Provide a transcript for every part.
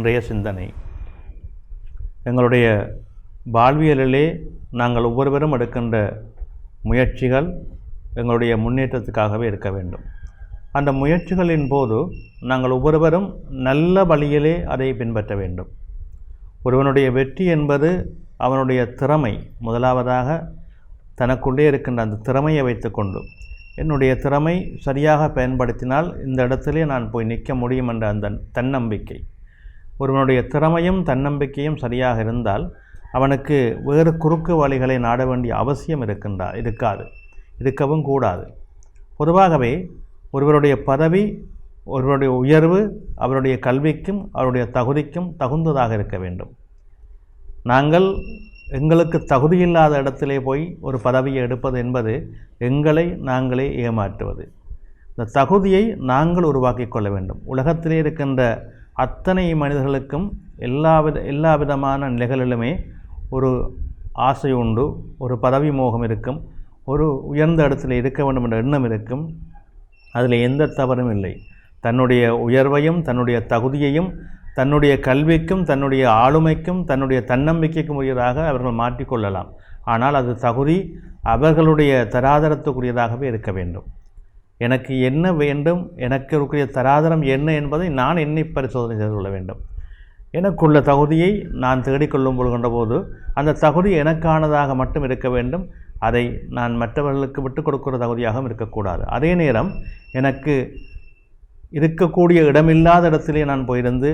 இன்றைய சிந்தனை. எங்களுடைய வாழ்வியலிலே நாங்கள் ஒவ்வொருவரும் எடுக்கின்ற முயற்சிகள் எங்களுடைய முன்னேற்றத்துக்காகவே இருக்க வேண்டும். அந்த முயற்சிகளின் போது நாங்கள் ஒவ்வொருவரும் நல்ல வழியிலே அதை பின்பற்ற வேண்டும். ஒருவனுடைய வெற்றி என்பது அவனுடைய திறமை. முதலாவதாக தனக்குள்ளே இருக்கின்ற அந்த திறமையை வைத்துக்கொண்டு என்னுடைய திறமை சரியாக பயன்படுத்தினால் இந்த இடத்திலே நான் போய் நிற்க முடியும் என்ற அந்த தன்னம்பிக்கை. ஒருவனுடைய திறமையும் தன்னம்பிக்கையும் சரியாக இருந்தால் அவனுக்கு வேறு குறுக்கு வழிகளை நாட வேண்டிய அவசியம் இருக்கவும் கூடாது. பொதுவாகவே ஒருவருடைய பதவி, ஒருவருடைய உயர்வு அவருடைய கல்விக்கும் அவருடைய தகுதிக்கும் தகுந்ததாக இருக்க வேண்டும். நாங்கள் எங்களுக்கு தகுதியில்லாத இடத்திலே போய் ஒரு பதவியை எடுப்பது என்பது எங்களை நாங்களே ஏமாற்றுவது. இந்த தகுதியை நாங்கள் உருவாக்கி கொள்ள வேண்டும். உலகத்திலே இருக்கின்ற அத்தனை மனிதர்களுக்கும் எல்லா விதமான நிலைகளிலுமே ஒரு ஆசை உண்டு, ஒரு பதவி மோகம் இருக்கும், ஒரு உயர்ந்த இடத்துல இருக்க வேண்டும் என்ற எண்ணம் இருக்கும். அதில் எந்த தவறும் இல்லை. தன்னுடைய உயர்வையும் தன்னுடைய தகுதியையும் தன்னுடைய கல்விக்கும் தன்னுடைய ஆளுமைக்கும் தன்னுடைய தன்னம்பிக்கைக்கும் உரியதாக அவர்கள் மாற்றிக்கொள்ளலாம். ஆனால் அது தகுதி அவர்களுடைய தராதரத்துக்குரியதாகவே இருக்க வேண்டும். எனக்கு என்ன வேண்டும், எனக்கு இருக்கக்கூடிய தராதரம் என்ன என்பதை நான் என்னை பரிசோதனை செய்து கொள்ள வேண்டும். எனக்குள்ள தகுதியை நான் தேடிக்கொள்ளும் கொண்ட போது அந்த தகுதி எனக்கானதாக மட்டும் இருக்க வேண்டும். அதை நான் மற்றவர்களுக்கு விட்டுக் கொடுக்கிற தகுதியாகவும் இருக்கக்கூடாது. அதே நேரம் எனக்கு இருக்கக்கூடிய இடமில்லாத இடத்திலே நான் போயிருந்து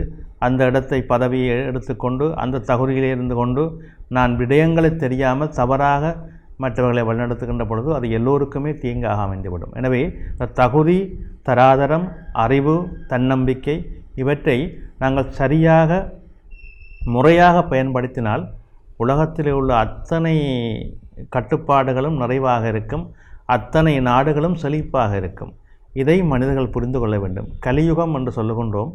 அந்த இடத்தை பதவியை எடுத்துக்கொண்டு அந்த தகுதியிலே இருந்து கொண்டு நான் விடயங்களை தெரியாமல் தவறாக மற்றவர்களை வழிநடத்துகின்ற பொழுது அது எல்லோருக்குமே தீங்காக அமைந்துவிடும். எனவே தகுதி, தராதரம், அறிவு, தன்னம்பிக்கை இவற்றை நாங்கள் சரியாக முறையாக பயன்படுத்தினால் உலகத்திலே உள்ள அத்தனை கட்டுப்பாடுகளும் நிறைவாக இருக்கும், அத்தனை நாடுகளும் செழிப்பாக இருக்கும். இதை மனிதர்கள் புரிந்து கொள்ள வேண்டும். கலியுகம் என்று சொல்லுகின்றோம்.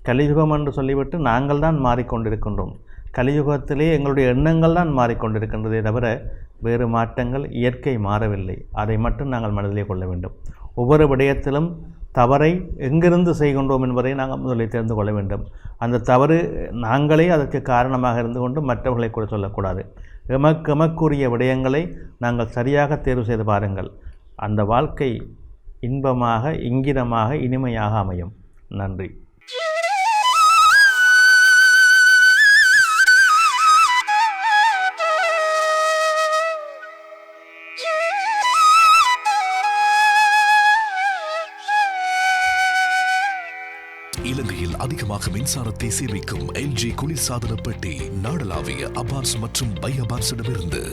கலியுகம் என்று சொல்லிவிட்டு நாங்கள் தான் மாறிக்கொண்டிருக்கின்றோம். கலியுகத்திலே எங்களுடைய எண்ணங்கள் தான் மாறிக்கொண்டிருக்கின்றதே தவிர வேறு மாற்றங்கள், இயற்கை மாறவில்லை. அதை மட்டும் நாங்கள் மனதிலே கொள்ள வேண்டும். ஒவ்வொரு விடயத்திலும் தவறை எங்கிருந்து செய்கின்றோம் என்பதை நாங்கள் முதலில் தெரிந்து கொள்ள வேண்டும். அந்த தவறு நாங்களே அதற்கு காரணமாக இருந்து கொண்டு மற்றவர்களை கூட சொல்லக்கூடாது. எமக்குரிய விடயங்களை நாங்கள் சரியாக தேர்வு செய்து பாருங்கள். அந்த வாழ்க்கை இன்பமாக, இங்கிதமாக, இனிமையாக அமையும். நன்றி. இலங்கையில் அதிகமாக மின்சாரத்தை சேமிக்கும் LG குளிர்சாதன பெட்டி நாடளாவிய அபார்ஸ் மற்றும் பை அபார்ஸிடமிருந்து